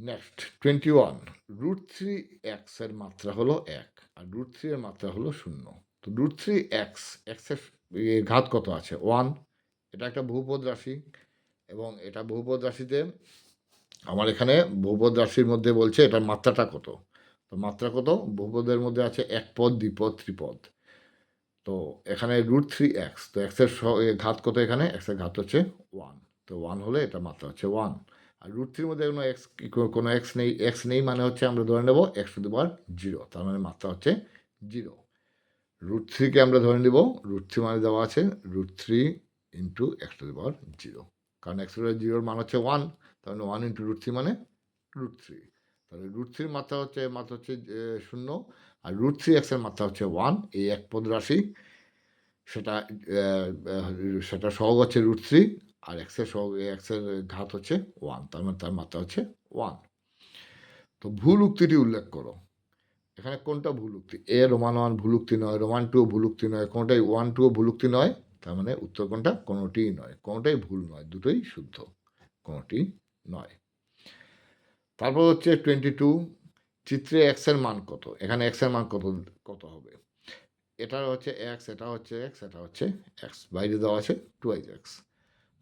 নেক্সট 21 √3x এর মাত্রা হলো 1 আর √3 এর মাত্রা হলো 0। তো √3x x এর ঘাত কত আছে? 1। এটা একটা বহুপদ রাশি এবং এটা বহুপদ রাশিতে আমার এখানে বহুপদ রাশির মধ্যে বলছে এটার মাত্রাটা কত। তো মাত্রা কত? বহুপদের মধ্যে আছে একপদ, দ্বিপদ, ত্রিপদ। তো এখানে √3x, তো x এর ঘাত কত এখানে? x এর ঘাত হচ্ছে 1। তো 1 হলে এটার মাত্রা হচ্ছে 1। আর √3 এর মধ্যে কোনো x নেই। x নেই মানে হচ্ছে আমরা ধরে নেব x⁻0, তার মানে মাত্রা হচ্ছে 0। √3 কে আমরা ধরে নিব, √3 মানে দেওয়া আছে √3 × x⁻0, কারণ x⁻0 এর মান হচ্ছে 1, তার মানে 1 × √3 মানে √3। তাহলে √3 মাত্রা হচ্ছে 0 আর √3x এর মাত্রা হচ্ছে 1। এই একপদ রাশি সেটা সেটা সহগ হচ্ছে √3 আর x এর ঘাত হচ্ছে 1, তার মানে তার মাত্রা হচ্ছে 1। তো ভুল উক্তিটি উল্লেখ করো। এখানে কোনটা ভুল উক্তি? এ রোমান 1 ভুল উক্তি নয়, রোমান 2 ভুল উক্তি নয়, কোনোটাই 1 2 ভুল উক্তি নয়। তার মানে উত্তর কোনটা? কোনোটিই নয়, কোনোটাই ভুল নয়, দুটোই শুদ্ধ, কোনোটি নয়। তারপর হচ্ছে 22 চিত্রে x এর মান কত? এখানে x এর মান কত হবে? এটা হচ্ছে x, এটা হচ্ছে x, এটা হচ্ছে x, বাইরে দেওয়া আছে 2x।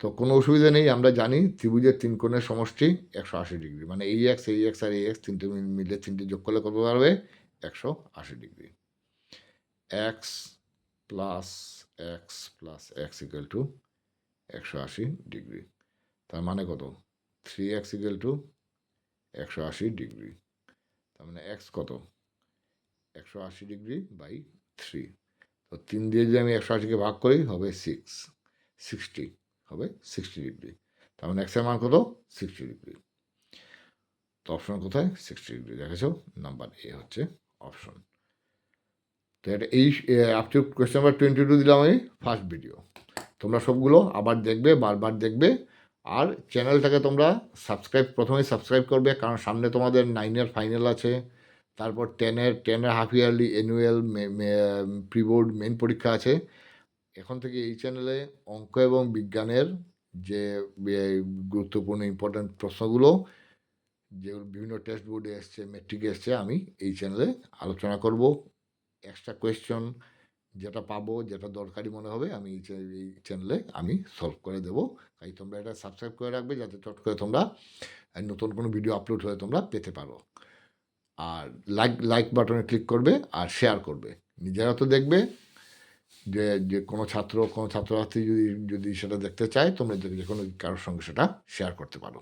তো কোনো অসুবিধা নেই, আমরা জানি ত্রিভুজের 3 কোণের সমষ্টি 180 ডিগ্রি, মানে এই x আর এই x তিনটে মিলে তিনটে যোগ করলে কত দাঁড়াবে? 180 degree. x plus x equal to 180 degree, তার মানে কত? 3x ইকুয়াল টু 180 ডিগ্রি, তার মানে x কত? 180 ডিগ্রি বাই 3। তো 3 দিয়ে যদি আমি 180কে ভাগ করি হবে 60 হবে 60 ডিগ্রি, তার মানে x এর মান কত? 60 ডিগ্রি। তো অপশন কোথায়? 60 ডিগ্রি, দেখেছো? নাম্বার এ হচ্ছে অপশন। তো এটা এই আপ টু কোয়েশ্চেন নাম্বার 22 দিলাম আমি ফার্স্ট ভিডিও। তোমরা সবগুলো আবার দেখবে, বারবার দেখবে। আর চ্যানেলটাকে তোমরা প্রথমেই সাবস্ক্রাইব করবে, কারণ সামনে তোমাদের 9-এর ফাইনাল আছে, তারপর 10-এর half yearly, annual, pre board, main পরীক্ষা আছে। এখন থেকে এই চ্যানেলে অঙ্ক এবং বিজ্ঞানের যে গুরুত্বপূর্ণ ইম্পর্ট্যান্ট প্রশ্নগুলো যেগুলো বিভিন্ন টেক্সট বোর্ডে এসছে, মেট্রিকে এসছে, আমি এই চ্যানেলে আলোচনা করব। এক্সট্রা কোয়েশ্চন যেটা পাবো, যেটা দরকারি মনে হবে, আমি এই চ্যানেলে আমি সলভ করে দেবো। তাই তোমরা এটা সাবস্ক্রাইব করে রাখবে, যাতে চট করে তোমরা নতুন কোনো ভিডিও আপলোড হলে তোমরা পেতে পারো। আর লাইক বাটনে ক্লিক করবে আর শেয়ার করবে। নিজেরা তো দেখবে, যে কোনো ছাত্রছাত্রী যদি সেটা দেখতে চায়, তোমরা যে কোনো কারোর সঙ্গে সেটা শেয়ার করতে পারো।